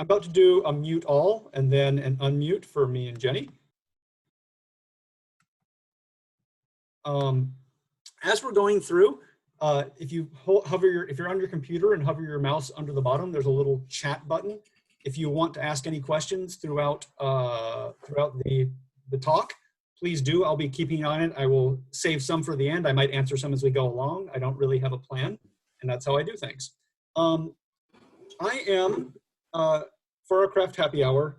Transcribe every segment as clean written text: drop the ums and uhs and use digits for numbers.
I'm about to do a mute all and then an unmute for me and Jenny. As we're going through, if you if you're on your computer and hover your mouse under the bottom, there's a little chat button. If you want to ask any questions throughout the talk, please do. I'll be keeping on it. I will save some for the end. I might answer some as we go along. I don't really have a plan, and that's how I do things. I am, for our craft happy hour,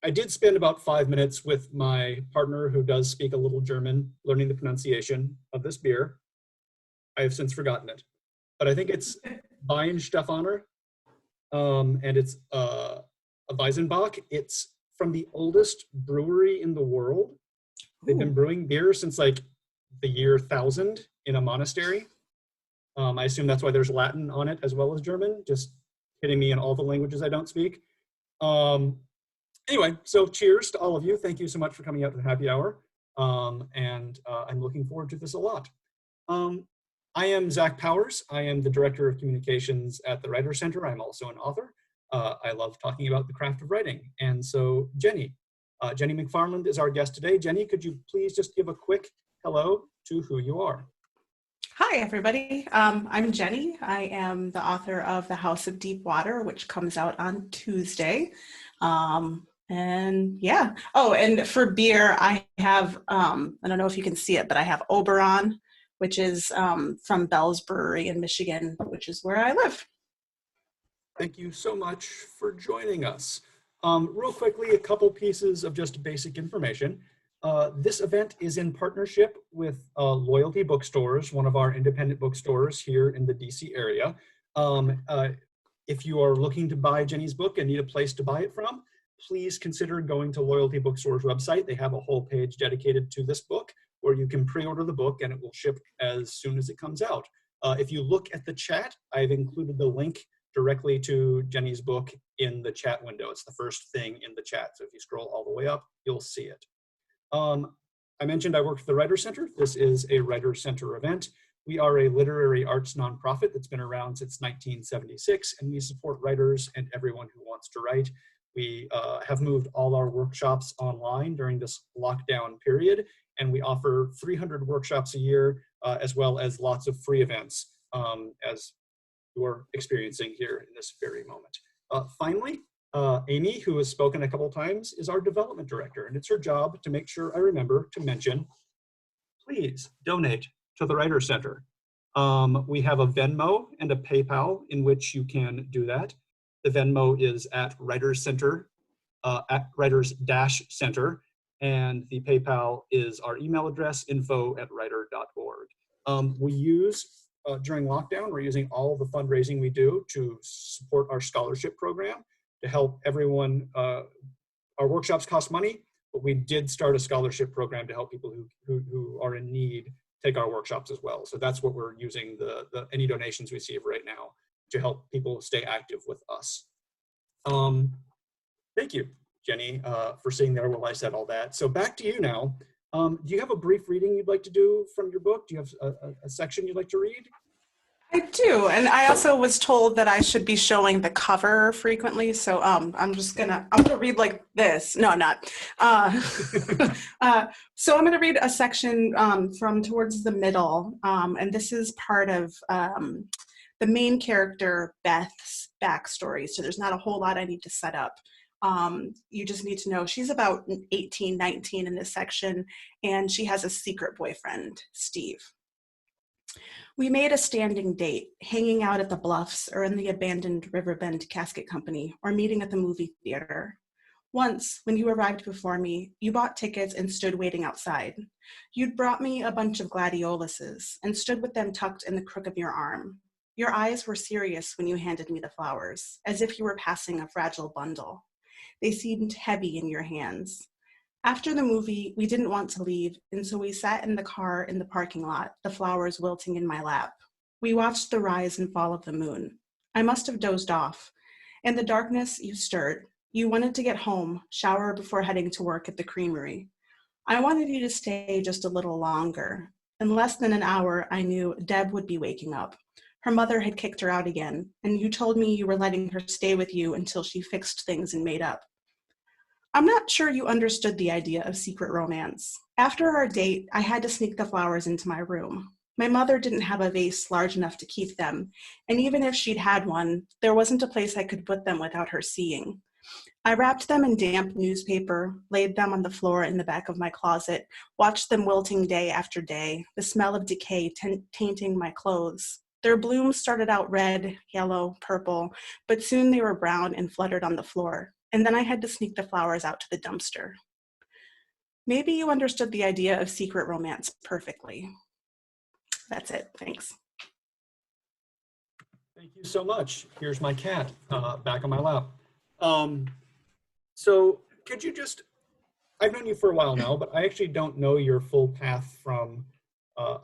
I did spend about 5 minutes with my partner who does speak a little German, learning the pronunciation of this beer. I have since forgotten it, but I think it's Weihenstephaner, and it's a Weizenbock. It's from the oldest brewery in the world. They've been brewing beer since like the year 1000 in a monastery. I assume that's why there's Latin on it as well as German, just hitting me in all the languages I don't speak. Anyway, so cheers to all of you. Thank you so much for coming out to the happy hour. And I'm looking forward to this a lot. I am Zach Powers. I am the Director of Communications at the Writer Center. I'm also an author. I love talking about the craft of writing. And so Jenny McFarland is our guest today. Jenny, could you please just give a quick hello to who you are? Hi, everybody. I'm Jenny. I am the author of The House of Deep Water, which comes out on Tuesday. And yeah. Oh, and for beer, I have, I don't know if you can see it, but I have Oberon, which is from Bell's Brewery in Michigan, which is where I live. Thank you so much for joining us. Real quickly, a couple pieces of just basic information. This event is in partnership with Loyalty Bookstores, one of our independent bookstores here in the DC area. If you are looking to buy Jenny's book and need a place to buy it from, please consider going to Loyalty Bookstores website. They have a whole page dedicated to this book where you can pre-order the book and it will ship as soon as it comes out. If you look at the chat, I've included the link directly to Jenny's book in the chat window. It's the first thing in the chat. So if you scroll all the way up, you'll see it. I mentioned I work for the Writer Center. This is a Writer Center event. We are a literary arts nonprofit that's been around since 1976, and we support writers and everyone who wants to write. We have moved all our workshops online during this lockdown period, and we offer 300 workshops a year, as well as lots of free events, as you're experiencing here in this very moment. Finally, Amy, who has spoken a couple times, is our development director, and it's her job to make sure I remember to mention, please donate to the Writer Center. We have a Venmo and a PayPal in which you can do that. The Venmo is at Writers Center, at Writers-Center, and the PayPal is our email address, info@writer.org. We use, during lockdown, we're using all the fundraising we do to support our scholarship program to help everyone. Our workshops cost money, but we did start a scholarship program to help people who are in need take our workshops as well. So that's what we're using any donations we receive right now to help people stay active with us. Thank you, Jenny, for sitting there while I said all that. So back to you now. Do you have a brief reading you'd like to do from your book? Do you have a section you'd like to read? I do, and I also was told that I should be showing the cover frequently, so I'm gonna read like this. No, not. So I'm gonna read a section from towards the middle, and this is part of the main character, Beth's backstory, so there's not a whole lot I need to set up. You just need to know she's about 18, 19 in this section, and she has a secret boyfriend, Steve. We made a standing date, hanging out at the Bluffs or in the abandoned Riverbend Casket Company or meeting at the movie theater. Once, when you arrived before me, you bought tickets and stood waiting outside. You'd brought me a bunch of gladioluses and stood with them tucked in the crook of your arm. Your eyes were serious when you handed me the flowers, as if you were passing a fragile bundle. They seemed heavy in your hands. After the movie, we didn't want to leave, and so we sat in the car in the parking lot, the flowers wilting in my lap. We watched the rise and fall of the moon. I must have dozed off. In the darkness, you stirred. You wanted to get home, shower before heading to work at the creamery. I wanted you to stay just a little longer. In less than an hour, I knew Deb would be waking up. Her mother had kicked her out again, and you told me you were letting her stay with you until she fixed things and made up. I'm not sure you understood the idea of secret romance. After our date, I had to sneak the flowers into my room. My mother didn't have a vase large enough to keep them, and even if she'd had one, there wasn't a place I could put them without her seeing. I wrapped them in damp newspaper, laid them on the floor in the back of my closet, watched them wilting day after day, the smell of decay tainting my clothes. Their blooms started out red, yellow, purple, but soon they were brown and fluttered on the floor. And then I had to sneak the flowers out to the dumpster. Maybe you understood the idea of secret romance perfectly. That's it. Thanks. Thank you so much. Here's my cat back on my lap. So could you just, I've known you for a while now, but I actually don't know your full path from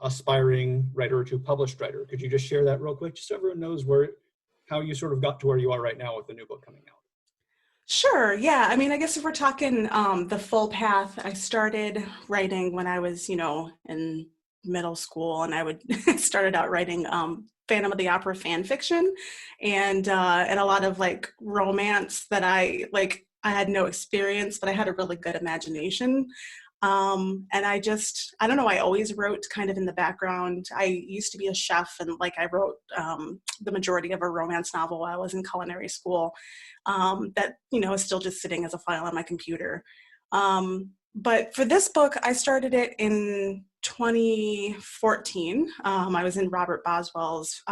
aspiring writer to published writer. Could you just share that real quick, just so everyone knows how you sort of got to where you are right now with the new book coming out? Sure. Yeah. I mean, I guess if we're talking the full path, I started writing when I was, in middle school, and started out writing Phantom of the Opera fan fiction, and a lot of like romance that I had no experience, but I had a really good imagination. And I don't know, I always wrote kind of in the background. I used to be a chef, and I wrote the majority of a romance novel while I was in culinary school that, is still just sitting as a file on my computer. But for this book, I started it in 2014. I was in Robert Boswell's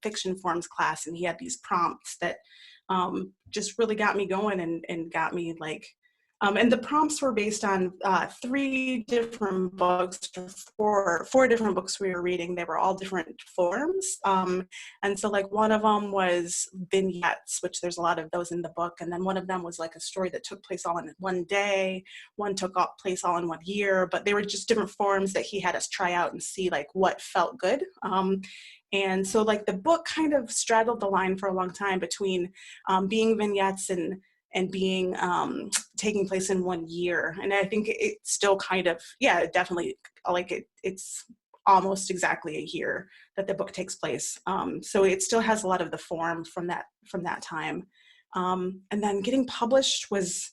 fiction forms class, and he had these prompts that just really got me going and got me and the prompts were based on 3 different books, or 4 different books we were reading. They were all different forms. And so one of them was vignettes, which there's a lot of those in the book. And then one of them was a story that took place all in one day. One took place all in 1 year, but they were just different forms that he had us try out and see what felt good. And so the book kind of straddled the line for a long time between being vignettes and being taking place in 1 year. And I think it still kind of, definitely it's almost exactly a year that the book takes place. So it still has a lot of the form from that time. And then getting published was,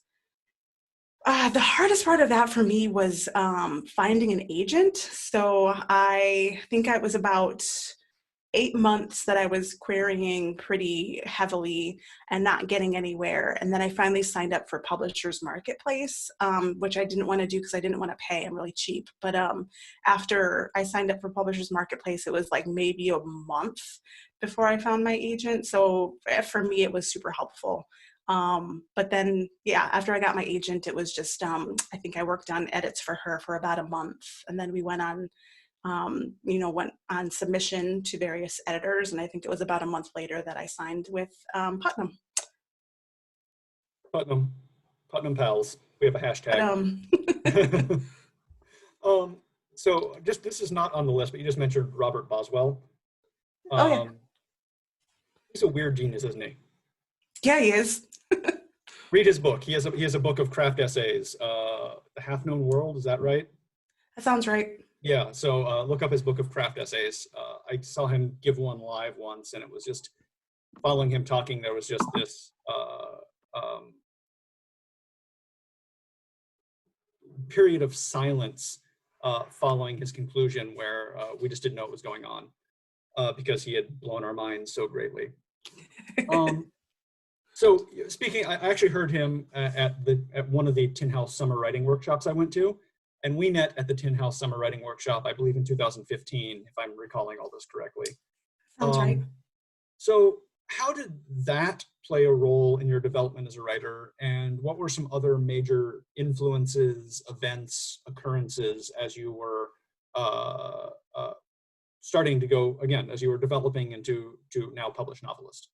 the hardest part of that for me was finding an agent. So I think it was about 8 months that I was querying pretty heavily and not getting anywhere. And then I finally signed up for Publishers Marketplace, which I didn't want to do because I didn't want to pay. I'm really cheap. But after I signed up for Publishers Marketplace, it was maybe a month before I found my agent. So for me, it was super helpful. But then, after I got my agent, it was just, I think I worked on edits for her for about a month. And then we went on went on submission to various editors, and I think it was about a month later that I signed with Putnam. Putnam Pals. We have a hashtag. So this is not on the list, but you just mentioned Robert Boswell. Oh yeah. He's a weird genius, isn't he? Yeah, he is. Read his book. He has a book of craft essays. The Half Known World, is that right? That sounds right. Yeah, so look up his book of craft essays. I saw him give one live once, and it was just following him talking. There was just this period of silence following his conclusion where we just didn't know what was going on because he had blown our minds so greatly. So speaking, I actually heard him at one of the Tin House summer writing workshops I went to. And we met at the Tin House Summer Writing Workshop, I believe in 2015, if I'm recalling all this correctly. Sounds right. So how did that play a role in your development as a writer? And what were some other major influences, events, occurrences as you were starting to go, again, as you were developing into now published novelist?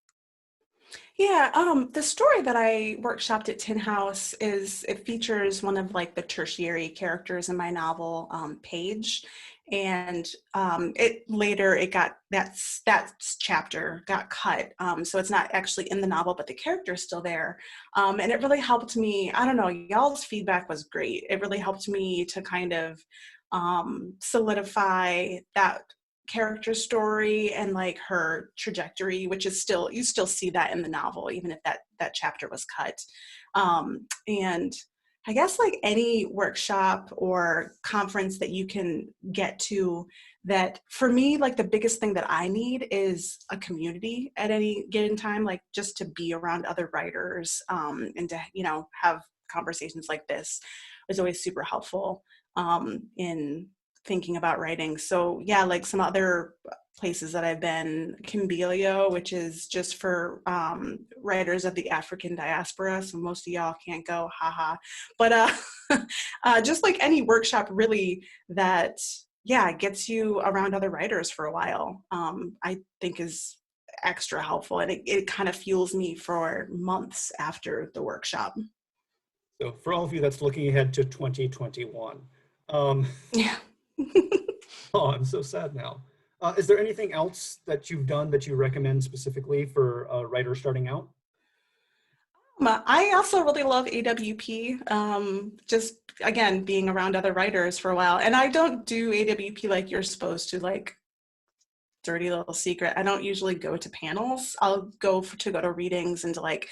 Yeah, the story that I workshopped at Tin House it features one of the tertiary characters in my novel, Paige, and that chapter got cut, so it's not actually in the novel, but the character is still there, and it really helped me. I don't know, y'all's feedback was great. It really helped me to kind of solidify that character story and like her trajectory, which is still, you still see that in the novel, even if that chapter was cut. And I guess like any workshop or conference that you can get to, that for me, like the biggest thing that I need is a community at any given time, like just to be around other writers, and to, you know, have conversations like this is always super helpful in thinking about writing. So yeah, like some other places that I've been, Kimbilio, which is just for writers of the African diaspora. So most of y'all can't go, haha. But just like any workshop really that, yeah, gets you around other writers for a while, I think is extra helpful. And it kind of fuels me for months after the workshop. So for all of you that's looking ahead to 2021, Yeah. oh, I'm so sad now. Is there anything else that you've done that you recommend specifically for a writer starting out? I also really love AWP, just again, being around other writers for a while. And I don't do AWP like you're supposed to, like dirty little secret. I don't usually go to panels. I'll go to go to readings and to like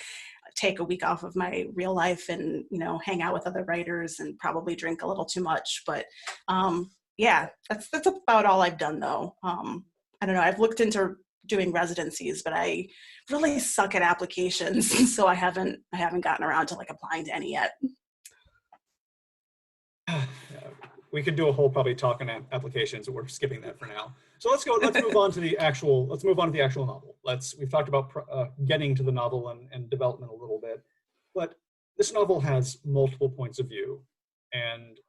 take a week off of my real life and, you know, hang out with other writers and probably drink a little too much. But yeah, that's about all I've done though. I don't know. I've looked into doing residencies, but I really suck at applications, so I haven't gotten around to like applying to any yet. We could do a whole probably talk on applications, but we're skipping that for now. So let's move on to the actual novel. We've talked about getting to the novel and development a little bit, but this novel has multiple points of view. And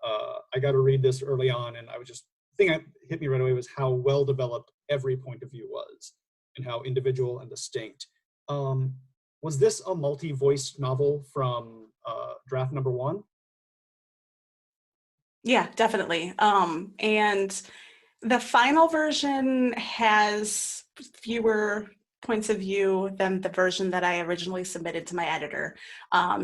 I got to read this early on, and I was just, the thing that hit me right away was how well developed every point of view was and how individual and distinct. Was this a multi-voice novel from draft number one? Yeah, definitely. And the final version has fewer points of view than the version that I originally submitted to my editor,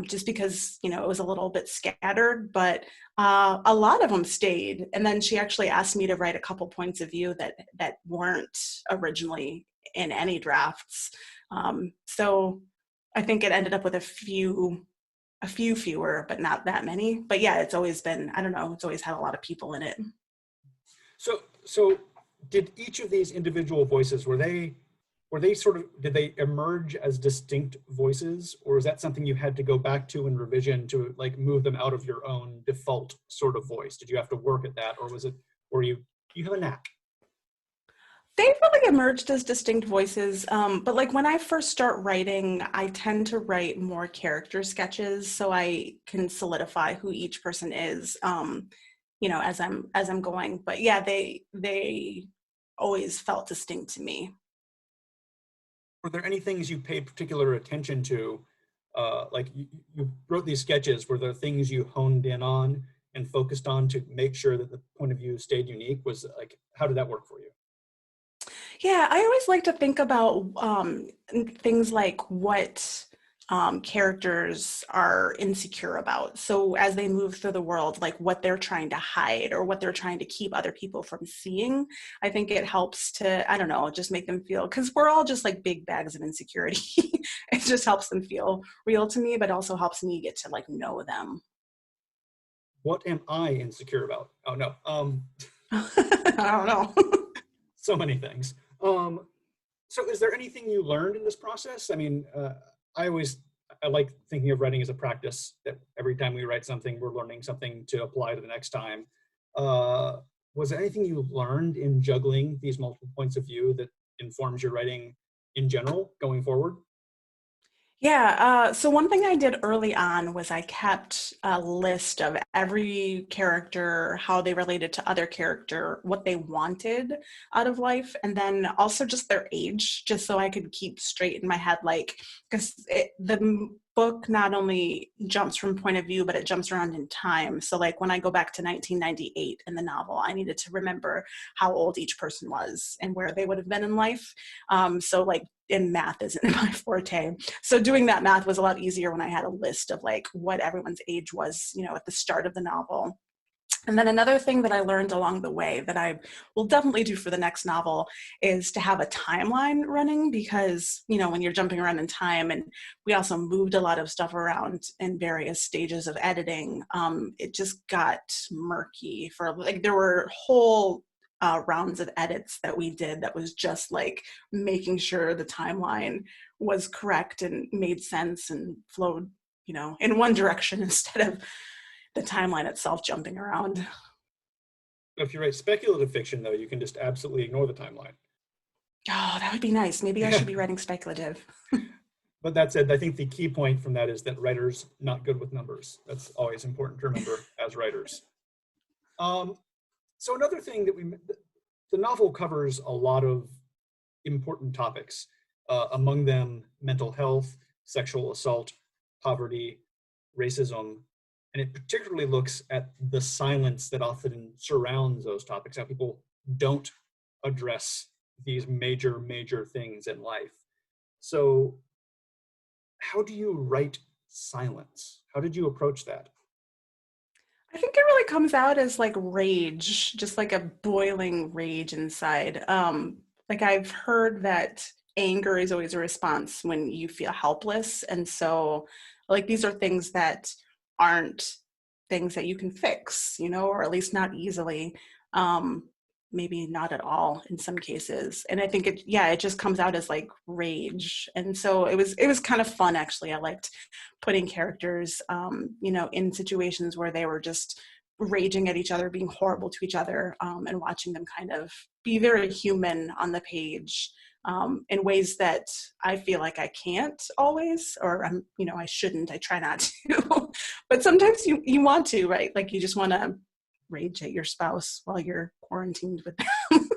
just because, you know, it was a little bit scattered, but a lot of them stayed. And then she actually asked me to write a couple points of view that weren't originally in any drafts. So I think it ended up with a few fewer, but not that many. But yeah, it's always been, I don't know, it's always had a lot of people in it. So did each of these individual voices, did they emerge as distinct voices, or is that something you had to go back to in revision to like move them out of your own default sort of voice? Did you have to work at that, or you have a knack? They really emerged as distinct voices, but like when I first start writing, I tend to write more character sketches so I can solidify who each person is, you know, as I'm going. But yeah, they always felt distinct to me. Were there any things you paid particular attention to? Like you wrote these sketches, were there things you honed in on and focused on to make sure that the point of view stayed unique? Was like, how did that work for you? Yeah, I always like to think about things like what characters are insecure about. So as they move through the world, like what they're trying to hide or what they're trying to keep other people from seeing. I think it helps to, I don't know, just make them feel, because we're all just like big bags of insecurity. It just helps them feel real to me, but also helps me get to like know them. What am I insecure about? Oh no. I don't know. So many things. So is there anything you learned in this process? I mean, I like thinking of writing as a practice, that every time we write something, we're learning something to apply to the next time. Was there anything you learned in juggling these multiple points of view that informs your writing in general going forward? Yeah, so one thing I did early on was I kept a list of every character, how they related to other character, what they wanted out of life, and then also just their age, just so I could keep straight in my head, like, because book not only jumps from point of view, but it jumps around in time. So like when I go back to 1998 in the novel, I needed to remember how old each person was and where they would have been in life. So like, and math isn't my forte. So doing that math was a lot easier when I had a list of like what everyone's age was, you know, at the start of the novel. And then another thing that I learned along the way that I will definitely do for the next novel is to have a timeline running, because, you know, when you're jumping around in time, and we also moved a lot of stuff around in various stages of editing, it just got murky for like, there were whole rounds of edits that we did that was just like making sure the timeline was correct and made sense and flowed, you know, in one direction instead of the timeline itself jumping around. If you write speculative fiction, though, you can just absolutely ignore the timeline. Oh, that would be nice. Maybe I should be writing speculative. But that said, I think the key point from that is that writers not good with numbers. That's always important to remember as writers. So another thing that the novel covers a lot of important topics, among them mental health, sexual assault, poverty, racism, and it particularly looks at the silence that often surrounds those topics, how people don't address these major, major things in life. So how do you write silence? How did you approach that? I think it really comes out as like rage, just like a boiling rage inside. Like I've heard that anger is always a response when you feel helpless. And so like these are things that aren't things that you can fix, you know, or at least not easily. Um, Maybe not at all in some cases. And I think it just comes out as like rage. And so it was kind of fun actually. I liked putting characters, you know, in situations where they were just raging at each other, being horrible to each other, and watching them kind of be very human on the page, in ways that I feel like I can't always, or I'm, you know, I shouldn't. I try not to, but sometimes you want to, right? Like you just want to rage at your spouse while you're quarantined with them.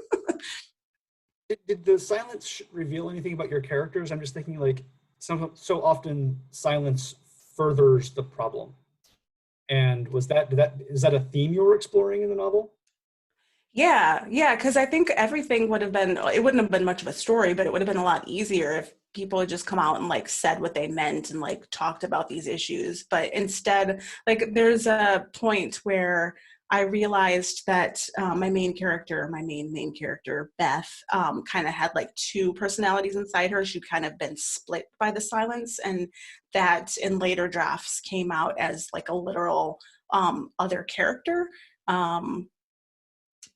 Did the silence reveal anything about your characters? I'm just thinking like so often silence furthers the problem. And is that a theme you were exploring in the novel? Yeah, because I think everything would have been, it wouldn't have been much of a story, but it would have been a lot easier if people had just come out and like said what they meant and like talked about these issues. But instead, like there's a point where I realized that my main character, Beth, kind of had like two personalities inside her. She'd kind of been split by the silence, and that in later drafts came out as like a literal other character. Um,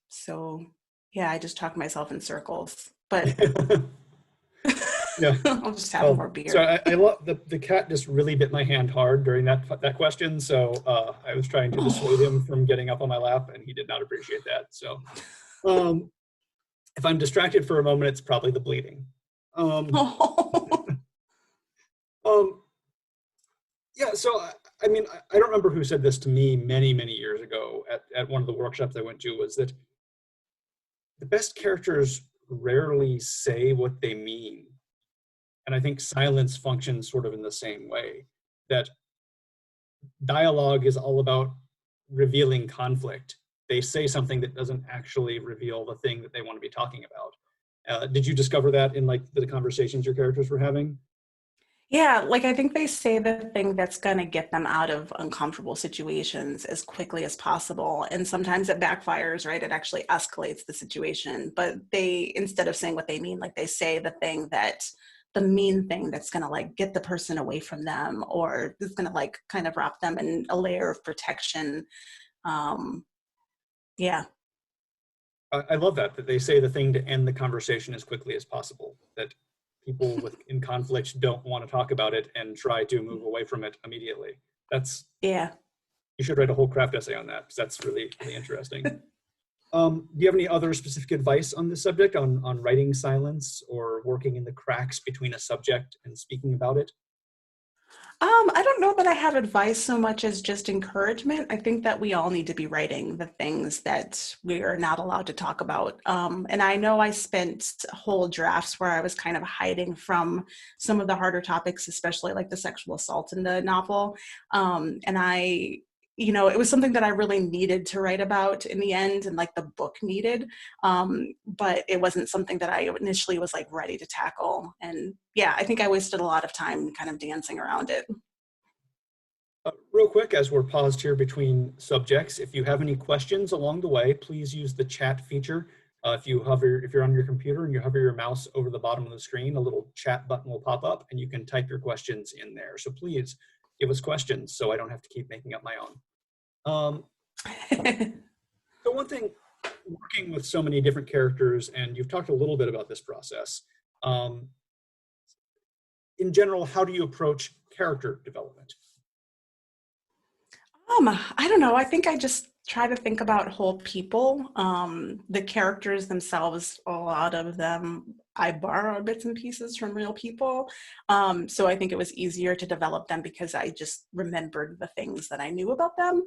so yeah, I just talk myself in circles, but Yeah. I'll just have more Well, so beer. I love the cat just really bit my hand hard during that question. So I was trying to dissuade him from getting up on my lap, and he did not appreciate that. So um, if I'm distracted for a moment, it's probably the bleeding. Um, Oh. um, yeah. So I mean, I don't remember who said this to me many, many years ago at one of the workshops I went to, was that the best characters rarely say what they mean. And I think silence functions sort of in the same way, that dialogue is all about revealing conflict. They say something that doesn't actually reveal the thing that they want to be talking about. Did you discover that in like the conversations your characters were having? Yeah, like I think they say the thing that's going to get them out of uncomfortable situations as quickly as possible. And sometimes it backfires, right? It actually escalates the situation. But they, instead of saying what they mean, like they say the mean thing that's going to like get the person away from them, or is going to like kind of wrap them in a layer of protection. Um, yeah. I love that they say the thing to end the conversation as quickly as possible, that people in conflict don't want to talk about it and try to move away from it immediately. That's Yeah. You should write a whole craft essay on that, because that's really, really interesting. Do you have any other specific advice on this subject, on writing silence or working in the cracks between a subject and speaking about it? I don't know that I have advice so much as just encouragement. I think that we all need to be writing the things that we are not allowed to talk about. And I know I spent whole drafts where I was kind of hiding from some of the harder topics, especially like the sexual assault in the novel. And I, you know, it was something that I really needed to write about in the end, and like the book needed. But it wasn't something that I initially was like ready to tackle. And yeah, I think I wasted a lot of time kind of dancing around it. Real quick, as we're paused here between subjects, if you have any questions along the way, please use the chat feature. If you're on your computer and you hover your mouse over the bottom of the screen, a little chat button will pop up and you can type your questions in there. So please give us questions so I don't have to keep making up my own. So one thing, working with so many different characters, and you've talked a little bit about this process, in general, how do you approach character development? I don't know. I think I just try to think about whole people. The characters themselves, a lot of them, I borrow bits and pieces from real people. So I think it was easier to develop them because I just remembered the things that I knew about them.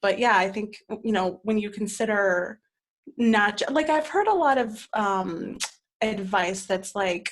But yeah, I think, when you consider not like I've heard a lot of advice that's like,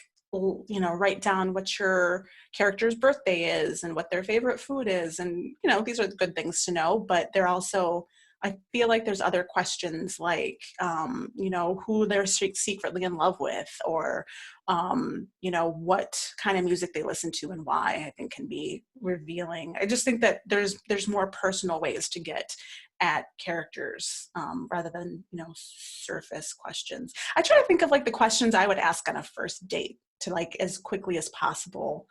write down what your character's birthday is and what their favorite food is, and these are good things to know, but they're also, I feel like there's other questions like who they're secretly in love with, or what kind of music they listen to and why. I think can be revealing. I just think that there's more personal ways to get at characters, rather than surface questions. I try to think of like the questions I would ask on a first date to, like, as quickly as possible,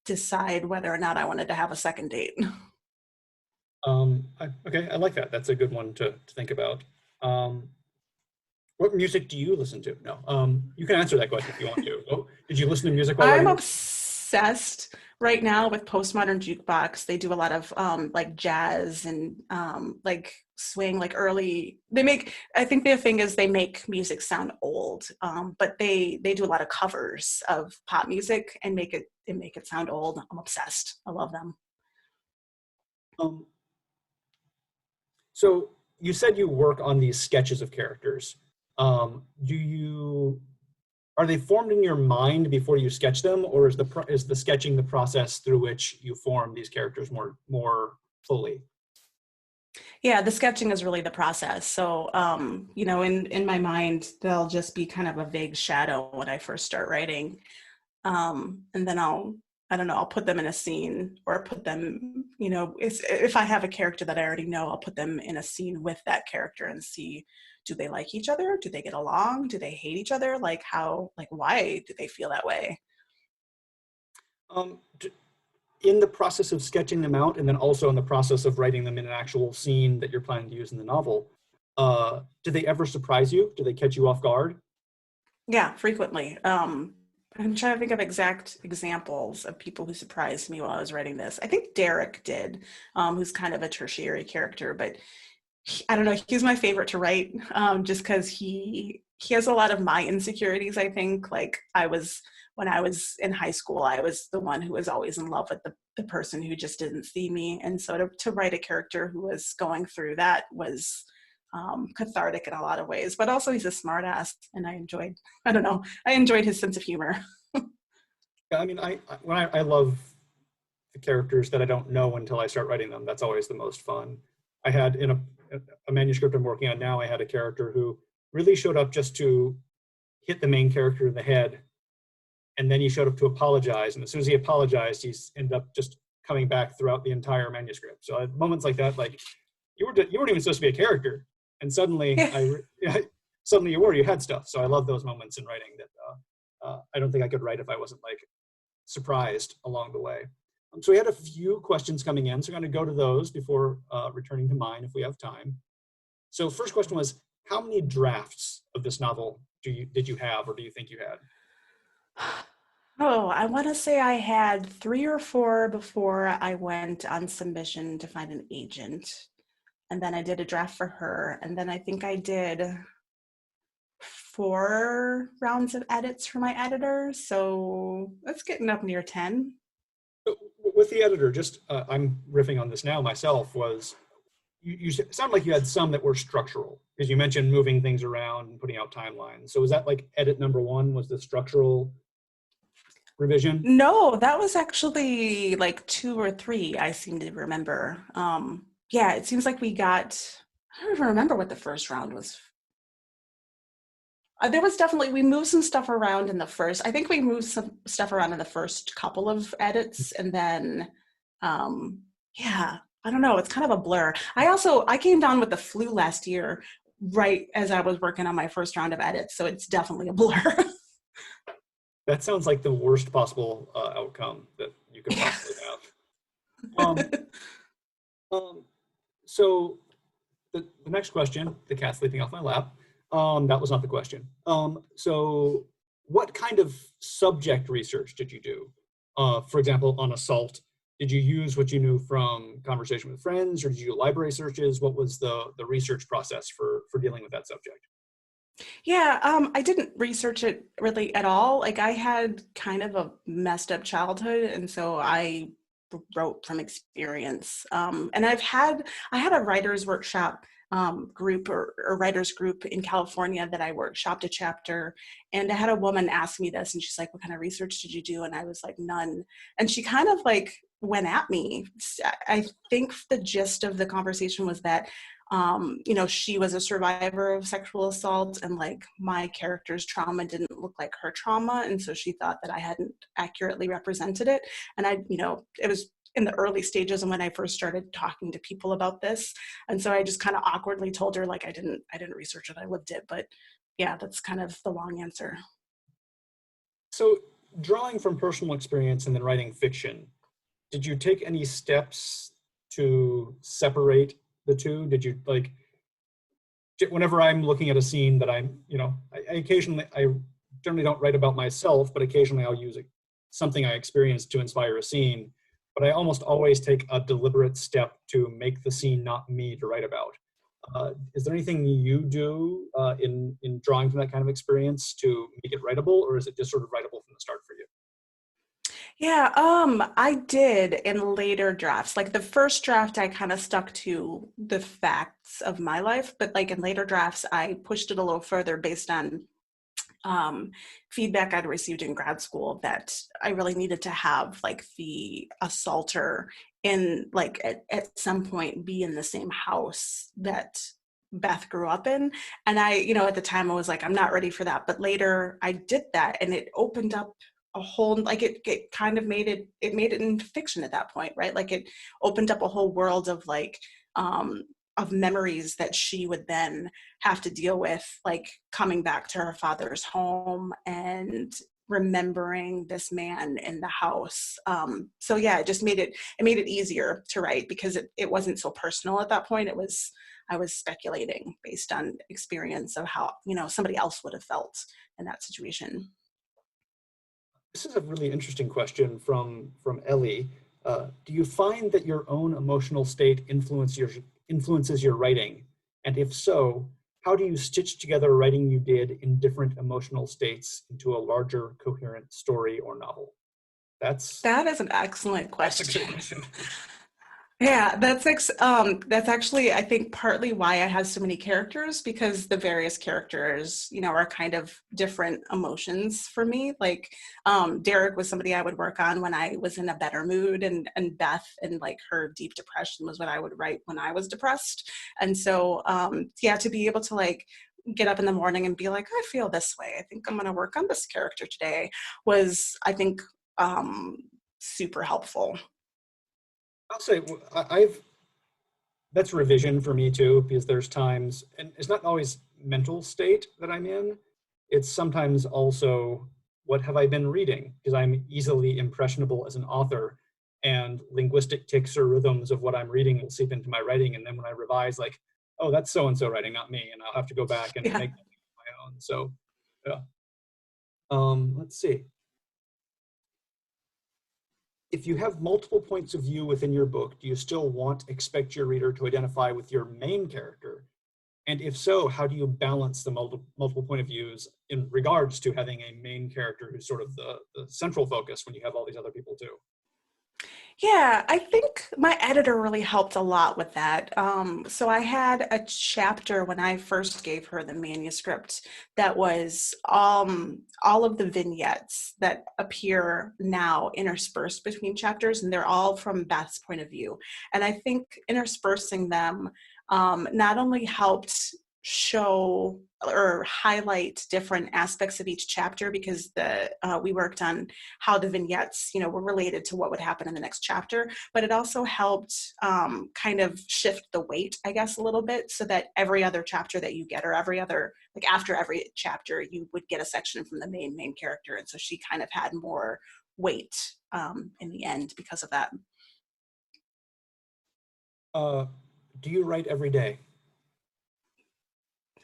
decide whether or not I wanted to have a second date. Okay, I like that. That's a good one to think about. What music do you listen to? No, you can answer that question if you want to. Oh, did you listen to music while I'm writing? obsessed right now with Postmodern Jukebox. They do a lot of like jazz and like swing, like early. I think their thing is they make music sound old, but they do a lot of covers of pop music and make it sound old. I'm obsessed. I love them. Um, so you said you work on these sketches of characters. Are they formed in your mind before you sketch them, or is the sketching the process through which you form these characters more fully? Yeah, the sketching is really the process. So, in my mind, they'll just be kind of a vague shadow when I first start writing, and then I don't know, I'll put them in a scene, or put them, if I have a character that I already know, I'll put them in a scene with that character and see, do they like each other? Do they get along? Do they hate each other? Like why do they feel that way? Um, in the process of sketching them out, and then also in the process of writing them in an actual scene that you're planning to use in the novel, do they ever surprise you? Do they catch you off guard? Yeah, frequently. I'm trying to think of exact examples of people who surprised me while I was writing this. I think Derek did, who's kind of a tertiary character, but I don't know. He's my favorite to write, just because he has a lot of my insecurities. I think, like, when I was in high school, I was the one who was always in love with the person who just didn't see me, and so to write a character who was going through that was cathartic in a lot of ways. But also, he's a smartass, and I don't know, I enjoyed his sense of humor. Yeah, I mean, I love the characters that I don't know until I start writing them. That's always the most fun. I had in a manuscript I'm working on now, I had a character who really showed up just to hit the main character in the head, and then he showed up to apologize. And as soon as he apologized, he's ended up just coming back throughout the entire manuscript. So at moments like that, like you weren't even supposed to be a character, and suddenly suddenly you had stuff. So I love those moments in writing that I don't think I could write if I wasn't like surprised along the way. So we had a few questions coming in, so I'm going to go to those before returning to mine if we have time. So first question was, how many drafts of this novel did you have, or do you think you had? Oh, I want to say I had 3 or 4 before I went on submission to find an agent. And then I did a draft for her. And then I think I did 4 rounds of edits for my editor. So that's getting up near 10. With the editor, just I'm riffing on this now myself, was you sound like you had some that were structural, because you mentioned moving things around and putting out timelines. So was that like edit number one, was the structural revision? No, that was actually like 2 or 3, I seem to remember. Yeah, it seems like I don't even remember what the first round was. There was definitely, we moved some stuff around in the first, I think we moved some stuff around in the first couple of edits, and then Yeah, I don't know. It's kind of a blur. I came down with the flu last year, right as I was working on my first round of edits. So it's definitely a blur. That sounds like the worst possible outcome that you could Yeah. possibly have. Um, um, so the next question, the cat sleeping off my lap, that was not the question. So what kind of subject research did you do? For example, on assault, did you use what you knew from conversation with friends, or did you do library searches? What was the research process for dealing with that subject? Yeah, I didn't research it really at all. Like I had kind of a messed up childhood, and so I wrote from experience. And I had a writers workshop group or writers group in California that I workshopped a chapter, and I had a woman ask me this, and she's like, "What kind of research did you do?" And I was like, "None." And she kind of like went at me. I think the gist of the conversation was that you know, she was a survivor of sexual assault, and like my character's trauma didn't look like her trauma, and so she thought that I hadn't accurately represented it. And I, you know, it was in the early stages and when I first started talking to people about this, and so I just kind of awkwardly told her like I didn't research it, I lived it. But yeah, that's kind of the long answer. So drawing from personal experience and then writing fiction, did you take any steps to separate the two? Did you like, whenever I'm looking at a scene that I'm, I occasionally, I generally don't write about myself, but occasionally I'll use something I experienced to inspire a scene. But I almost always take a deliberate step to make the scene not me to write about. Is there anything you do in drawing from that kind of experience to make it writable, or is it just sort of writable from the start for you? Yeah, I did in later drafts. Like the first draft, I kind of stuck to the facts of my life, but like in later drafts, I pushed it a little further based on feedback I'd received in grad school that I really needed to have like the assaulter in like at some point be in the same house that Beth grew up in. And I, you know, at the time I was like, I'm not ready for that. But later I did that and it opened up a whole like it kind of made it into fiction at that point, right? Like it opened up a whole world um of memories that she would then have to deal with, like coming back to her father's home and remembering this man in the house. So yeah, it just made it easier to write because it wasn't so personal at that point. I was speculating based on experience of how, you know, somebody else would have felt in that situation. This is a really interesting question from Ellie. Do you find that your own emotional state influences your writing? And if so, how do you stitch together writing you did in different emotional states into a larger, coherent story or novel? That's That is an excellent that's a question. great question. Yeah, that's actually I think partly why I have so many characters because the various characters, you know, are kind of different emotions for me. Like Derek was somebody I would work on when I was in a better mood, and Beth and like her deep depression was what I would write when I was depressed. And so yeah, to be able to like get up in the morning and be like, I feel this way. I think I'm going to work on this character today was I think super helpful. I'll say I've that's revision for me too, because there's times, and it's not always mental state that I'm in. It's sometimes also what have I been reading, because I'm easily impressionable as an author, and linguistic tics or rhythms of what I'm reading will seep into my writing. And then when I revise, like, oh, that's so and so writing, not me, and I'll have to go back and Yeah. make that my own. So, yeah. Let's see. If you have multiple points of view within your book, do you still expect your reader to identify with your main character? And if so, how do you balance the multiple point of views in regards to having a main character who's sort of the central focus when you have all these other people too? Yeah, I think my editor really helped a lot with that. So I had a chapter when I first gave her the manuscript that was all of the vignettes that appear now interspersed between chapters, and they're all from Beth's point of view. And I think interspersing them not only helped show or highlight different aspects of each chapter, because we worked on how the vignettes, were related to what would happen in the next chapter. But it also helped kind of shift the weight, I guess, a little bit, so that every other chapter that you get, or every other, like after every chapter, you would get a section from the main character, and so she kind of had more weight in the end because of that. Do you write every day?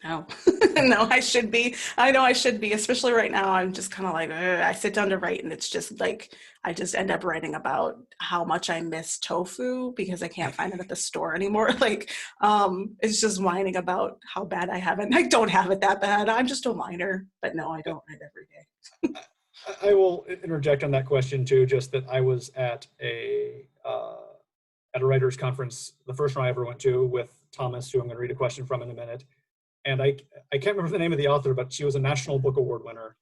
No, no, I should be. I know I should be, especially right now. I'm just kind of like, I sit down to write, and it's just like, I just end up writing about how much I miss tofu because I can't find it at the store anymore. Like, it's just whining about how bad I have it. I don't have it that bad. I'm just a whiner, but no, I don't write every day. I will interject on that question too, just that I was at a writer's conference, the first one I ever went to, with Thomas, who I'm going to read a question from in a minute. And I can't remember the name of the author, but she was a National Book Award winner.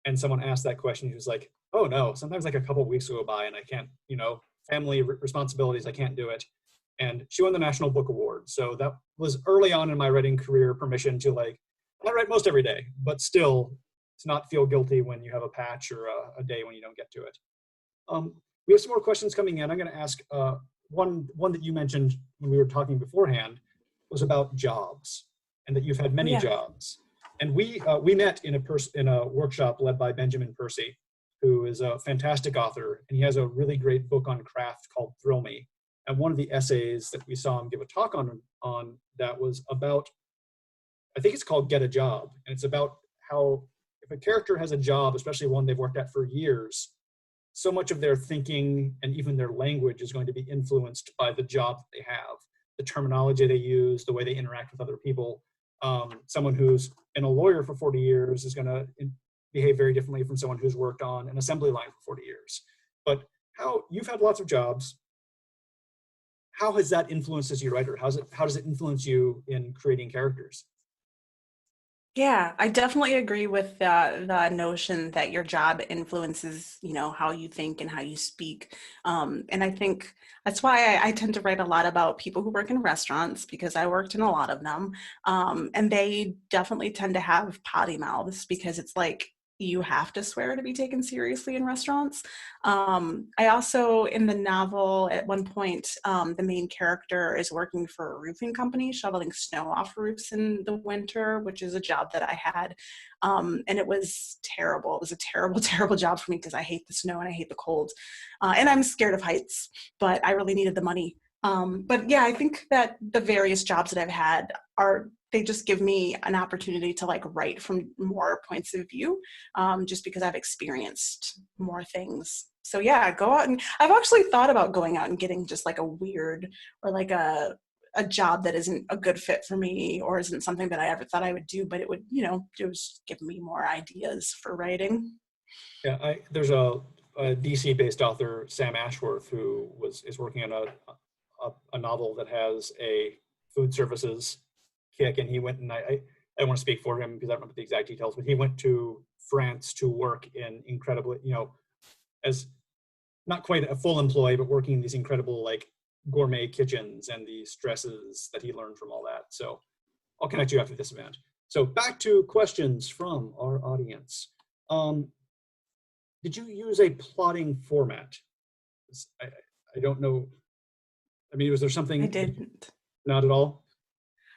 And someone asked that question. He was like, oh no, sometimes like a couple of weeks go by and I can't, family responsibilities, I can't do it. And she won the National Book Award. So that was early on in my writing career permission to, like, I write most every day, but still to not feel guilty when you have a patch or a day when you don't get to it. We have some more questions coming in. I'm going to ask one that you mentioned when we were talking beforehand was about jobs, and that you've had many jobs. And we met in a workshop led by Benjamin Percy, who is a fantastic author, and he has a really great book on craft called Thrill Me. And one of the essays that we saw him give a talk on that was about, I think it's called Get a Job. And it's about how if a character has a job, especially one they've worked at for years, so much of their thinking and even their language is going to be influenced by the job that they have, the terminology they use, the way they interact with other people. Someone who's been a lawyer for 40 years is going to behave very differently from someone who's worked on an assembly line for 40 years. But how you've had lots of jobs, how has that influenced as a writer? How does it influence you in creating characters? Yeah, I definitely agree with the notion that your job influences, how you think and how you speak. And I think that's why I tend to write a lot about people who work in restaurants, because I worked in a lot of them. And they definitely tend to have potty mouths, because it's like, you have to swear to be taken seriously in restaurants. I also, in the novel, at one point, the main character is working for a roofing company, shoveling snow off roofs in the winter, which is a job that I had. And it was terrible. It was a terrible, terrible job for me, because I hate the snow and I hate the cold. And I'm scared of heights, but I really needed the money. But yeah, I think that the various jobs that I've had they just give me an opportunity to, like, write from more points of view, just because I've experienced more things. So yeah, go out, and I've actually thought about going out and getting just like a weird, or like a job that isn't a good fit for me, or isn't something that I ever thought I would do, but it would, just give me more ideas for writing. Yeah, there's a DC-based author, Sam Ashworth, who is working on a novel that has a food services kick, and he went, and I don't want to speak for him because I don't remember the exact details, but he went to France to work in incredibly, as not quite a full employee, but working in these incredible, like, gourmet kitchens, and the stresses that he learned from all that. So I'll connect you after this event. So back to questions from our audience. Did you use a plotting format? I don't know. I mean, was there something? I didn't. Not at all?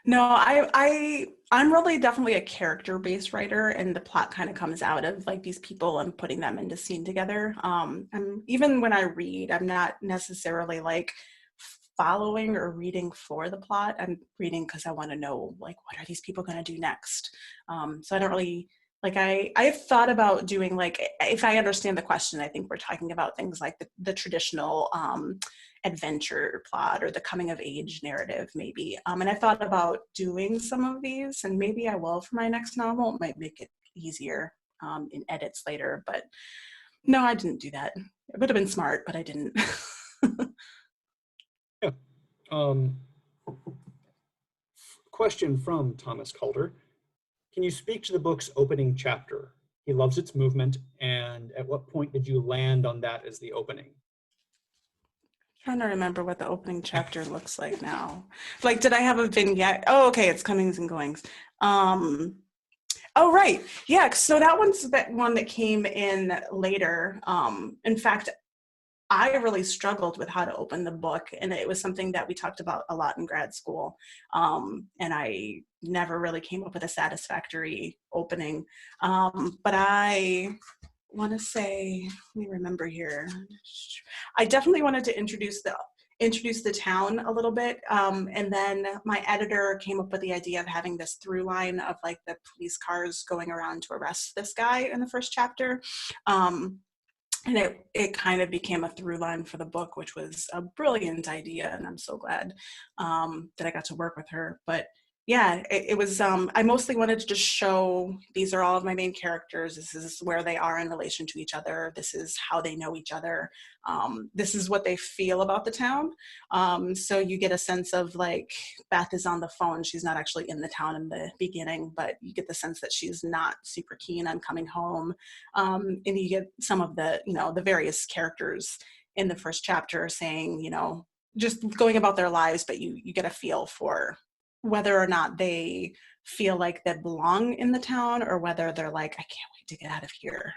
No, I'm really definitely a character-based writer, and the plot kind of comes out of, like, these people and putting them into scene together. And even when I read, I'm not necessarily like following or reading for the plot. I'm reading because I want to know, like, what are these people going to do next? So I don't really, like, I've thought about doing, like, if I understand the question, I think we're talking about things like the traditional adventure plot, or the coming of age narrative, maybe. And I thought about doing some of these, and maybe I will for my next novel. It might make it easier in edits later, but no, I didn't do that. It would have been smart, but I didn't. Yeah. Question from Thomas Calder. Can you speak to the book's opening chapter? He loves its movement, and at what point did you land on that as the opening? Trying to remember what the opening chapter looks like now. Like, did I have a vignette? Oh, okay, it's comings and goings. Oh, right. Yeah. So that one's the one that came in later. In fact, I really struggled with how to open the book, and it was something that we talked about a lot in grad school. And I never really came up with a satisfactory opening. But I want to say, let me remember here. I definitely wanted to introduce the town a little bit, and then my editor came up with the idea of having this through line of like the police cars going around to arrest this guy in the first chapter. And it kind of became a through line for the book, which was a brilliant idea, and I'm so glad that I got to work with her. But yeah, it was, I mostly wanted to just show these are all of my main characters. This is where they are in relation to each other. This is how they know each other. This is what they feel about the town. So you get a sense of like Beth is on the phone. She's not actually in the town in the beginning, but you get the sense that she's not super keen on coming home. And you get some of the, the various characters in the first chapter saying, just going about their lives, but you get a feel for whether or not they feel like they belong in the town or whether they're like, I can't wait to get out of here.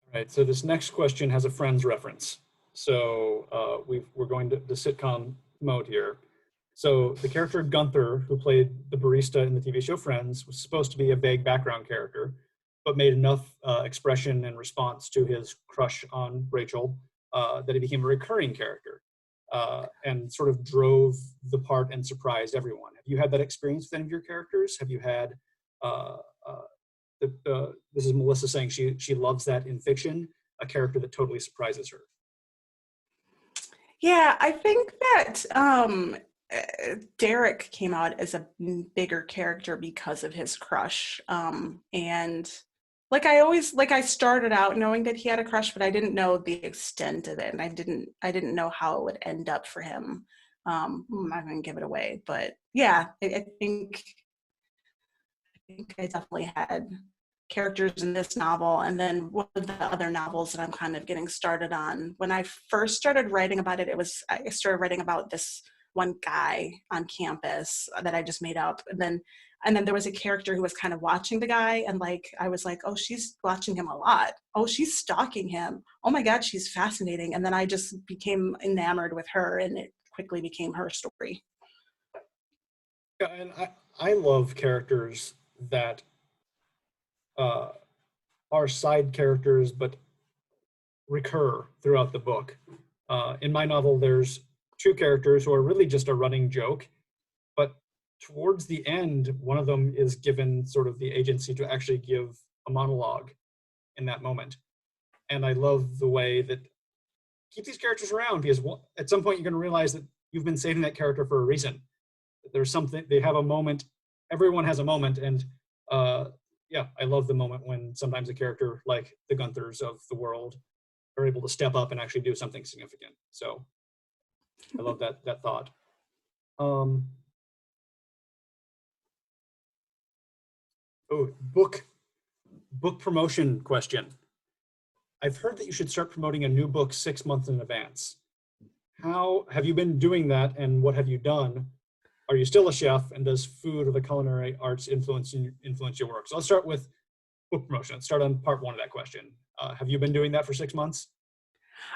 All right, so this next question has a Friends reference. So we're going to the sitcom mode here. So the character Gunther, who played the barista in the TV show Friends, was supposed to be a vague background character, but made enough expression and response to his crush on Rachel that he became a recurring character and sort of drove the part and surprised everyone. Have you had that experience with any of your characters? Have you had, this is Melissa saying she loves that in fiction, a character that totally surprises her. Yeah, I think that Derek came out as a bigger character because of his crush. And I started out knowing that he had a crush, but I didn't know the extent of it. And I didn't know how it would end up for him. I'm not going to give it away, but yeah, I think I definitely had characters in this novel. And then one of the other novels that I'm kind of getting started on, when I first started writing about it, I started writing about this one guy on campus that I just made up. And then there was a character who was kind of watching the guy, and like I was like, oh, she's watching him a lot. Oh, she's stalking him. Oh my God, she's fascinating. And then I just became enamored with her, and it quickly became her story. Yeah, and I love characters that are side characters but recur throughout the book. In my novel, there's two characters who are really just a running joke, but towards the end, one of them is given sort of the agency to actually give a monologue in that moment. And I love the way that keep these characters around, because at some point you're going to realize that you've been saving that character for a reason. There's something, they have a moment, everyone has a moment, and yeah, I love the moment when sometimes a character like the Gunthers of the world are able to step up and actually do something significant. So I love that thought. Book promotion question. I've heard that you should start promoting a new book 6 months in advance. How have you been doing that, and what have you done? Are you still a chef, and does food or the culinary arts influence your work? So let's start with book promotion. Let's start on part one of that question. Have you been doing that for 6 months?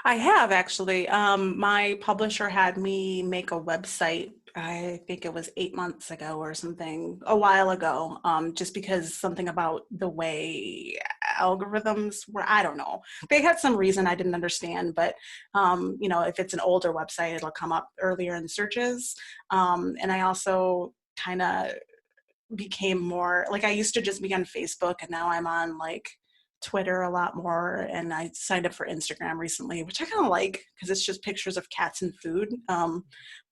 I have actually. My publisher had me make a website. I think it was 8 months ago or something, a while ago, just because something about the way algorithms were, I don't know. They had some reason I didn't understand, but, if it's an older website, it'll come up earlier in searches. And I also kind of became more, like I used to just be on Facebook, and now I'm on like Twitter a lot more, and I signed up for Instagram recently, which I kind of like because it's just pictures of cats and food.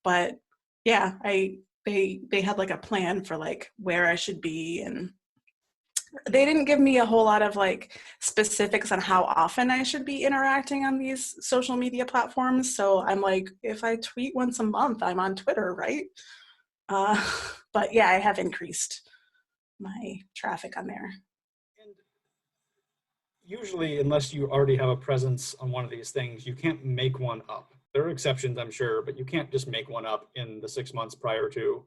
But yeah, they had like a plan for like where I should be, and they didn't give me a whole lot of like specifics on how often I should be interacting on these social media platforms. So I'm like, if I tweet once a month, I'm on Twitter, right? Uh, but yeah, I have increased my traffic on there. And usually, unless you already have a presence on one of these things, you can't make one up. There are exceptions, I'm sure, but you can't just make one up in the 6 months prior to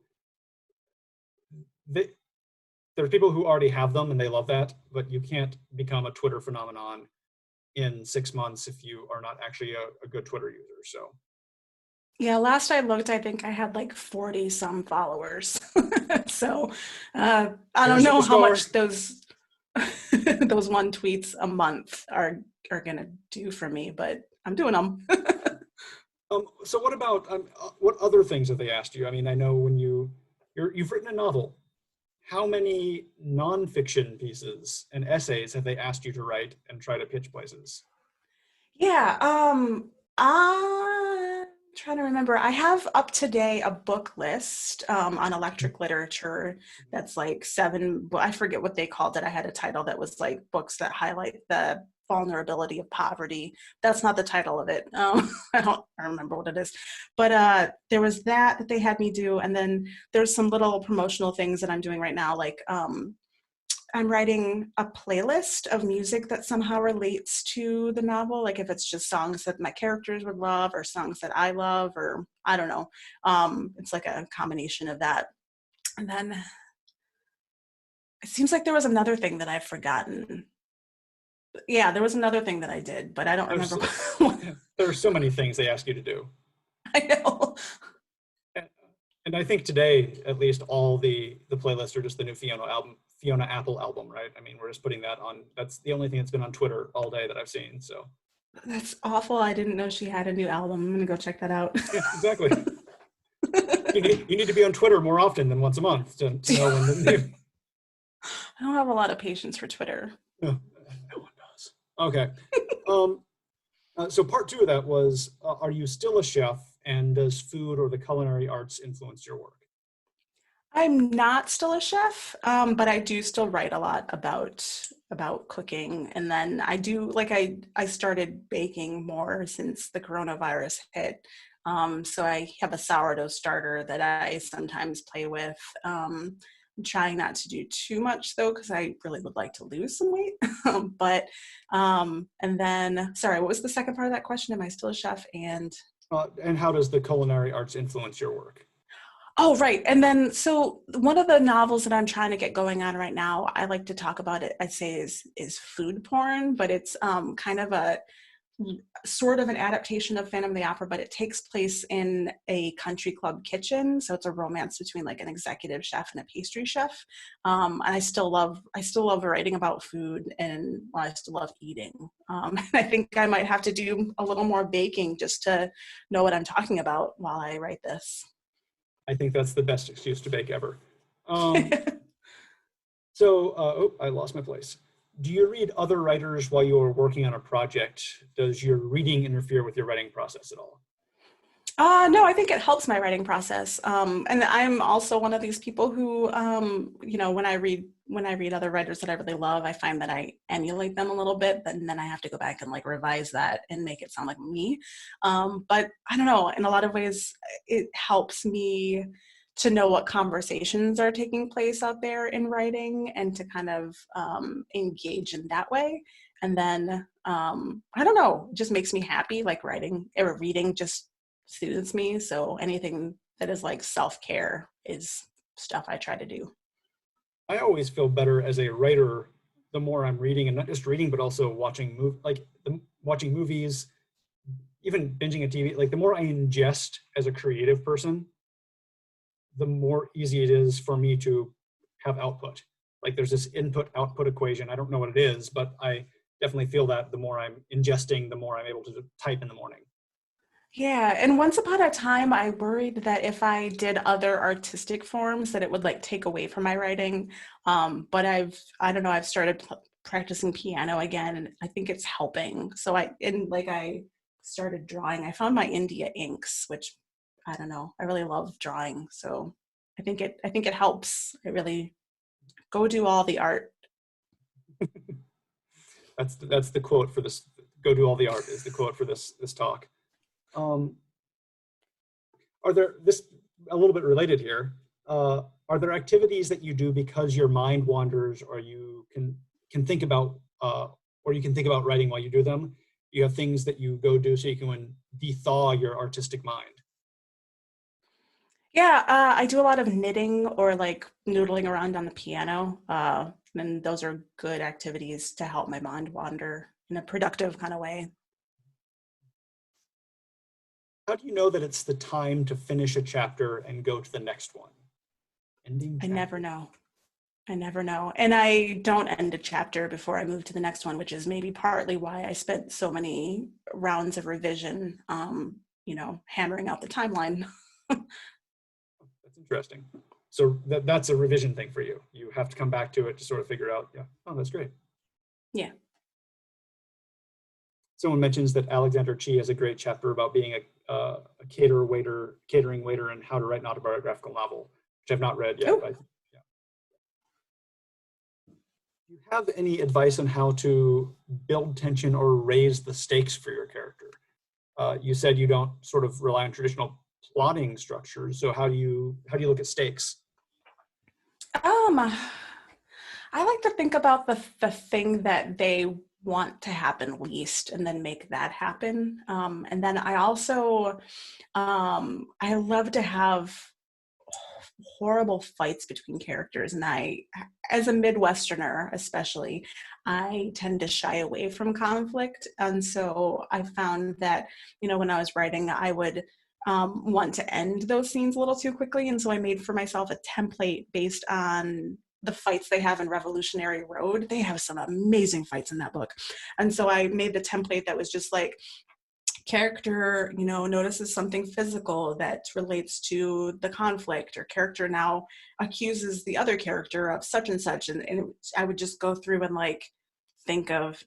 they, there's people who already have them and they love that, but you can't become a Twitter phenomenon in 6 months if you are not actually a good Twitter user. So Yeah, last I looked, I think I had like 40 some followers. So I you're a don't know how superstar. much those those one tweets a month are gonna do for me, but I'm doing them. So what about what other things have they asked you? I mean, I know when you've written a novel. How many nonfiction pieces and essays have they asked you to write and try to pitch places? Yeah, I'm trying to remember. I have up today a book list on electric literature that's like I forget what they called it. I had a title that was like books that highlight the vulnerability of poverty. That's not the title of it. I don't remember what it is. But there was that they had me do. And then there's some little promotional things that I'm doing right now, like I'm writing a playlist of music that somehow relates to the novel. Like if it's just songs that my characters would love or songs that I love, or I don't know. It's like a combination of that. And then it seems like there was another thing that I've forgotten. Yeah, there was another thing that I did, but I don't There's, remember what. there are so many things they ask you to do. I know. And I think today, at least all the playlists are just the new Fiona Apple album, right? I mean, we're just putting that on. That's the only thing that's been on Twitter all day that I've seen. So That's awful. I didn't know she had a new album. I'm gonna go check that out. yeah, exactly. You need to be on Twitter more often than once a month to know when the new. I don't have a lot of patience for Twitter. No, no one does. Okay. Um, so part two of that was, are you still a chef, and does food or the culinary arts influence your work? I'm not still a chef, but I do still write a lot about cooking. And then I do like I started baking more since the coronavirus hit. So I have a sourdough starter that I sometimes play with. I'm trying not to do too much though, because I really would like to lose some weight. But and then sorry, what was the second part of that question? Am I still a chef? And how does the culinary arts influence your work? Oh, right. And then, so one of the novels that I'm trying to get going on right now, I like to talk about it, I'd say is food porn, but it's kind of a sort of an adaptation of Phantom of the Opera, but it takes place in a country club kitchen. So it's a romance between like an executive chef and a pastry chef. And I still love writing about food, and well, I still love eating. I think I might have to do a little more baking just to know what I'm talking about while I write this. I think that's the best excuse to bake ever. Um, oh, I lost my place. Do you read other writers while you're working on a project? Does your reading interfere with your writing process at all? No, I think it helps my writing process. And I'm also one of these people who, when I read other writers that I really love, I find that I emulate them a little bit, and then I have to go back and like revise that and make it sound like me. But I don't know, in a lot of ways, it helps me to know what conversations are taking place out there in writing and to kind of engage in that way. And then I don't know, it just makes me happy. Like writing or reading just soothes me. So anything that is like self-care is stuff I try to do. I always feel better as a writer the more I'm reading, and not just reading, but also watching movies, even binging a TV. Like the more I ingest as a creative person, the more easy it is for me to have output. Like there's this input output equation. I don't know what it is, but I definitely feel that the more I'm ingesting, the more I'm able to type in the morning. Yeah, and once upon a time, I worried that if I did other artistic forms, that it would like take away from my writing. But I don't know, I've started practicing piano again, and I think it's helping. I started drawing. I found my India inks, which I don't know, I really love drawing. So I think it helps. It really go do all the art. That's the quote for this. Go do all the art is the quote for this talk. Um, are there this a little bit related here? Are there activities that you do because your mind wanders, or you can think about, or you can think about writing while you do them? You have things that you go do so you can dethaw your artistic mind. Yeah, I do a lot of knitting or like noodling around on the piano. And those are good activities to help my mind wander in a productive kind of way. How do you know that it's the time to finish a chapter and go to the next one? Ending I never chapter. know. I never know. And I don't end a chapter before I move to the next one, which is maybe partly why I spent so many rounds of revision, hammering out the timeline. That's interesting. So that's a revision thing for you. You have to come back to it to sort of figure out, yeah, oh, that's great. Yeah. Someone mentions that Alexander Chi has a great chapter about being a catering waiter, and how to write an autobiographical novel, which I've not read yet. Oh, But yeah. Do you have any advice on how to build tension or raise the stakes for your character? You said you don't sort of rely on traditional plotting structures. So how do you look at stakes? um, I like to think about the thing that they want to happen least and then make that happen. And then I also I love to have horrible fights between characters, and I, as a Midwesterner especially, I tend to shy away from conflict. And so I found that, when I was writing, I would want to end those scenes a little too quickly, and so I made for myself a template based on the fights they have in Revolutionary Road. They have some amazing fights in that book. And so I made the template that was just like, character notices something physical that relates to the conflict, or character now accuses the other character of such and such, and I would just go through and like think of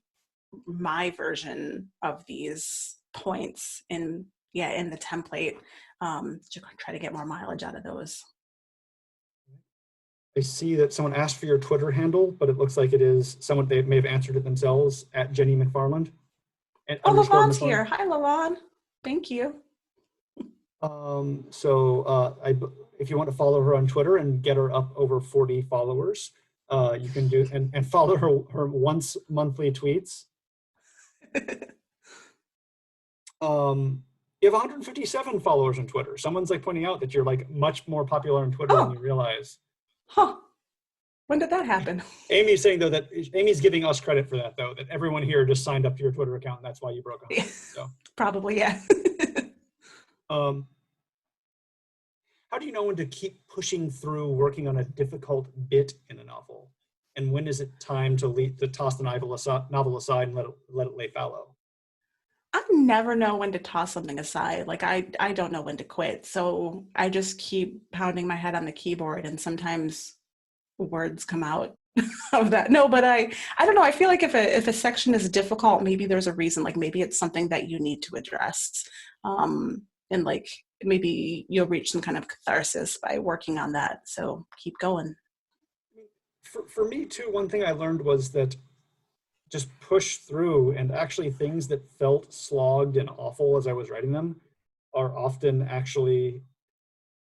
my version of these points in the template, to try to get more mileage out of those. I see that someone asked for your Twitter handle, but it looks like it is someone, they may have answered it themselves, at Jenny McFarland and Oh, underscore Lavon's McFarland. here. Hi, Lavon. Thank you. If you want to follow her on Twitter and get her up over 40 followers, you can do, and follow her once monthly tweets. You have 157 followers on Twitter. Someone's like pointing out that you're like much more popular on Twitter than Oh, you realize. huh. When did that happen? Amy's saying though that Amy's giving us credit for that though, that everyone here just signed up to your Twitter account and that's why you broke 100. So Probably, yeah. um, how do you know when to keep pushing through working on a difficult bit in a novel? And when is it time to toss the novel aside and let it lay fallow? I never know when to toss something aside. Like I don't know when to quit. So I just keep pounding my head on the keyboard, and sometimes words come out of that. No, but I don't know. I feel like if a section is difficult, maybe there's a reason. Like maybe it's something that you need to address. And like maybe you'll reach some kind of catharsis by working on that. So keep going. For me too, one thing I learned was that just push through, and actually things that felt slogged and awful as I was writing them are often actually,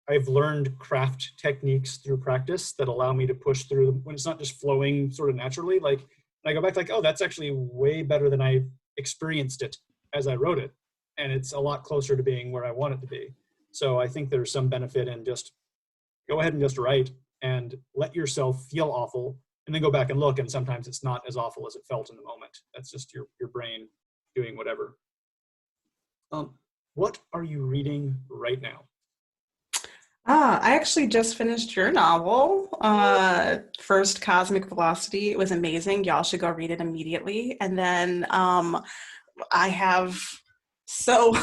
I've learned craft techniques through practice that allow me to push through them when it's not just flowing sort of naturally. Like, and I go back like, oh, that's actually way better than I experienced it as I wrote it. And it's a lot closer to being where I want it to be. So I think there's some benefit in just go ahead and just write and let yourself feel awful, and then go back and look, and sometimes it's not as awful as it felt in the moment. That's just your brain doing whatever. What are you reading right now? I actually just finished your novel, First Cosmic Velocity. It was amazing. Y'all should go read it immediately. And then I have, so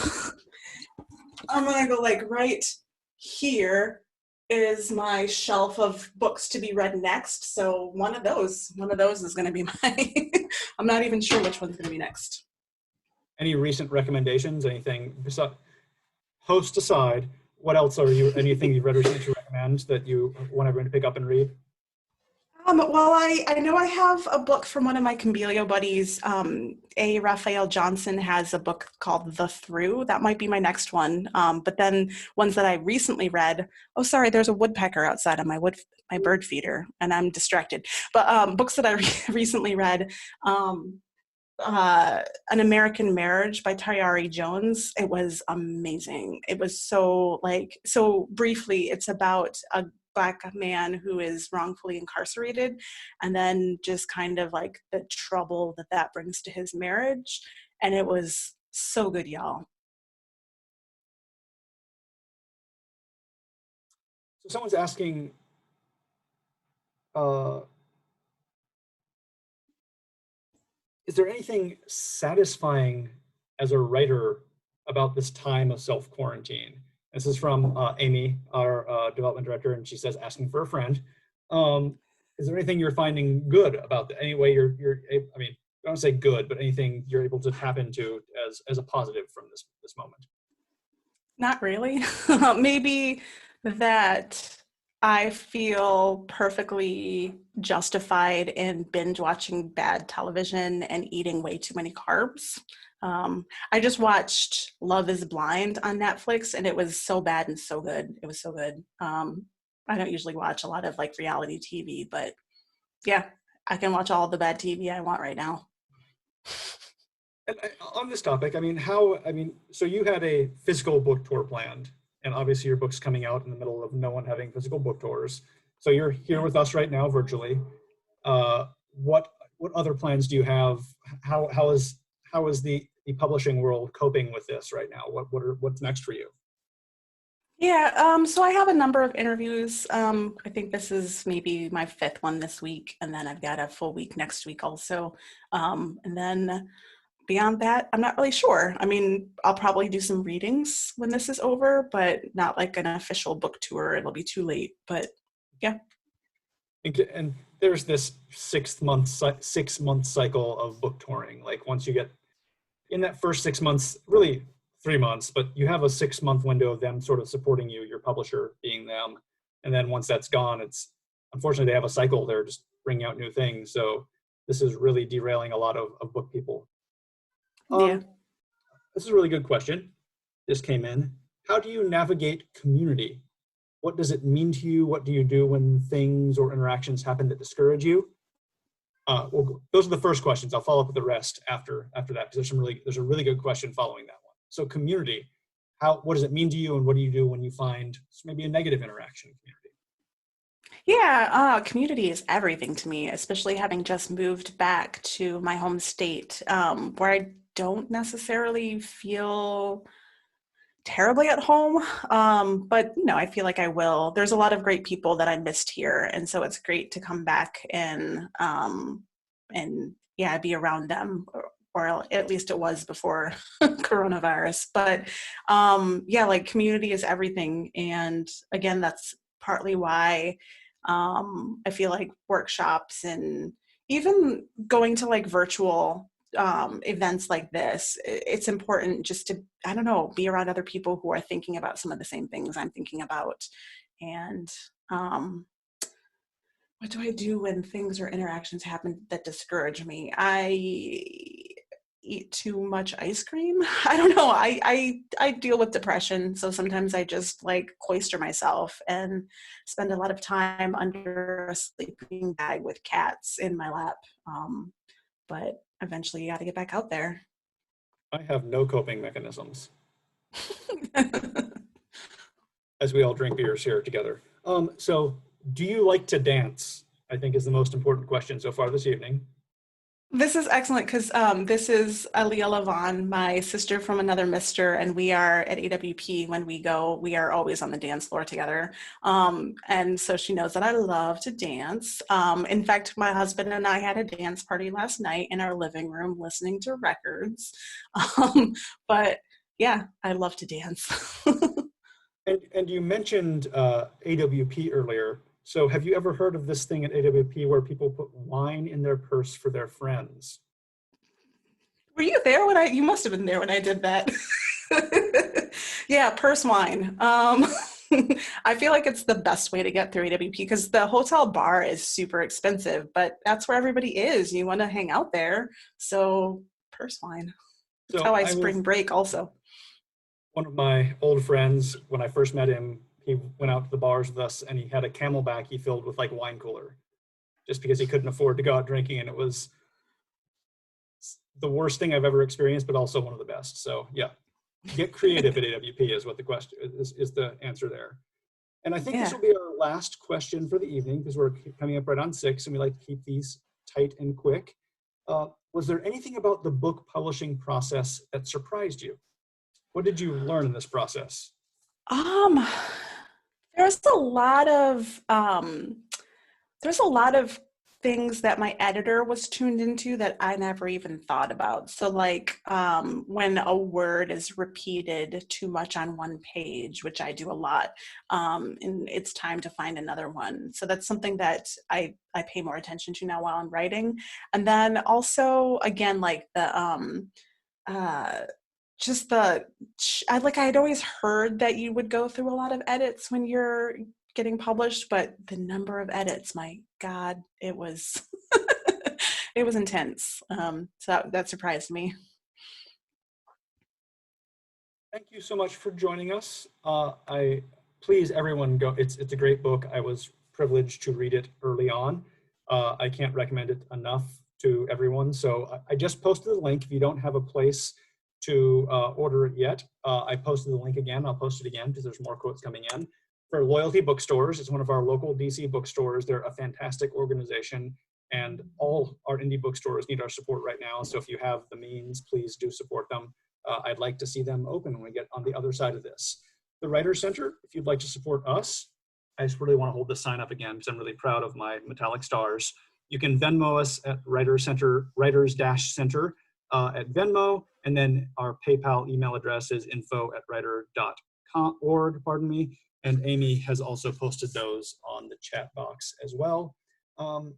I'm gonna go like right here is my shelf of books to be read next. So one of those is gonna be my, I'm not even sure which one's gonna be next. Any recent recommendations? Anything besides, host aside, what else are you, anything you've read recently to recommend that you want everyone to pick up and read? Well, I know I have a book from one of my Conbilio buddies. A. Raphael Johnson has a book called The Through. That might be my next one. But then ones that I recently read. Oh, sorry, there's a woodpecker outside on my bird feeder, and I'm distracted. But books that I recently read. An American Marriage by Tayari Jones. It was amazing. It was so so briefly, it's about a Black man who is wrongfully incarcerated, and then just kind of like the trouble that that brings to his marriage. And it was so good, y'all. So someone's asking, uh, is there anything satisfying as a writer about this time of self-quarantine? This is from Amy, our development director, and she says, asking for a friend. Is there anything you're finding good about that? Any way I mean, I don't say good, but anything you're able to tap into as a positive from this moment? Not really. Maybe that I feel perfectly justified in binge watching bad television and eating way too many carbs. I just watched Love is Blind on Netflix, and it was so bad and so good. It was so good. I don't usually watch a lot of like reality TV, but yeah, I can watch all the bad TV I want right now. And on this topic, I mean, so you had a physical book tour planned, and obviously your book's coming out in the middle of no one having physical book tours. So you're here with us right now virtually. What other plans do you have? How is the publishing world coping with this right now? What's next for you? Yeah, so I have a number of interviews. I think this is maybe my fifth one this week, and then I've got a full week next week also. And then beyond that, I'm not really sure. I mean, I'll probably do some readings when this is over, but not like an official book tour. It'll be too late, but yeah. And there's this 6 month cycle of book touring. Like once you get in that first 6 months, really 3 months, but you have a 6 month window of them sort of supporting you, your publisher being them. And then once that's gone, it's unfortunately they have a cycle. They're just bringing out new things. So this is really derailing a lot of book people. Yeah. This is a really good question. This came in. How do you navigate community? What does it mean to you? What do you do when things or interactions happen that discourage you? Well, those are the first questions. I'll follow up with the rest after that, because there's a really good question following that one. So community, what does it mean to you, and what do you do when you find maybe a negative interaction in community? Yeah, community is everything to me, especially having just moved back to my home state, where I don't necessarily feel terribly at home, but I feel like I will. There's a lot of great people that I missed here, and so it's great to come back and yeah, be around them, or at least it was before coronavirus. But yeah, like community is everything, and again, that's partly why I feel like workshops and even going to like virtual events like this, it's important just to, I don't know, be around other people who are thinking about some of the same things I'm thinking about. And what do I do when things or interactions happen that discourage me? I eat too much ice cream. I don't know. I deal with depression, so sometimes I just like cloister myself and spend a lot of time under a sleeping bag with cats in my lap. But eventually you got to get back out there. I have no coping mechanisms, as we all drink beers here together. So do you like to dance? I think is the most important question so far this evening. This is excellent because this is Aaliyah Levon, my sister from another mister, and we are at AWP. When we go, we are always on the dance floor together. And so she knows that I love to dance. In fact, my husband and I had a dance party last night in our living room listening to records. But yeah, I love to dance. And you mentioned AWP earlier. So have you ever heard of this thing at AWP where people put wine in their purse for their friends? Were you there when you must have been there when I did that. Yeah, purse wine. I feel like it's the best way to get through AWP because the hotel bar is super expensive, but that's where everybody is. You want to hang out there. So purse wine. That's how I spring break also. One of my old friends, when I first met him, he went out to the bars with us and he had a Camelback he filled with like wine cooler just because he couldn't afford to go out drinking. And it was the worst thing I've ever experienced, but also one of the best. So yeah, get creative at AWP is what the question is the answer there. And I think this Yeah. will be our last question for the evening because we're coming up right on 6 and we like to keep these tight and quick. Was there anything about the book publishing process that surprised you? What did you learn in this process? Um, there's a lot of there's a lot of things that my editor was tuned into that I never even thought about. So like when a word is repeated too much on one page, which I do a lot, and it's time to find another one. So that's something that I pay more attention to now while I'm writing. And then also again, like the uh, just the I'd always heard that you would go through a lot of edits when you're getting published, but the number of edits, my God, it was it was intense. So that surprised me. Thank you so much for joining us. I please everyone go. It's a great book. I was privileged to read it early on. I can't recommend it enough to everyone. So I just posted the link. If you don't have a place to order it yet, I posted the link again. I'll post it again because there's more quotes coming in. For Loyalty Bookstores, it's one of our local DC bookstores. They're a fantastic organization, and all our indie bookstores need our support right now. So if you have the means, please do support them. I'd like to see them open when we get on the other side of this. The Writers Center, if you'd like to support us, I just really want to hold this sign up again because I'm really proud of my metallic stars. You can Venmo us at Writers Center, Writers-Center at Venmo, and then our PayPal email address is info@writer.org, pardon me. And Amy has also posted those on the chat box as well. And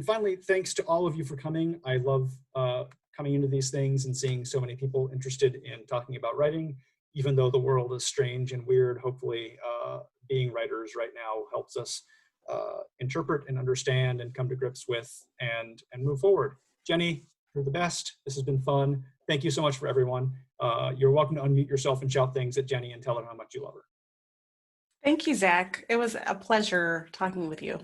finally, thanks to all of you for coming. I love coming into these things and seeing so many people interested in talking about writing, even though the world is strange and weird. Hopefully being writers right now helps us interpret and understand and come to grips with and move forward. Jenny, you're the best. This has been fun. Thank you so much for everyone. You're welcome to unmute yourself and shout things at Jenny and tell her how much you love her. Thank you, Zach. It was a pleasure talking with you.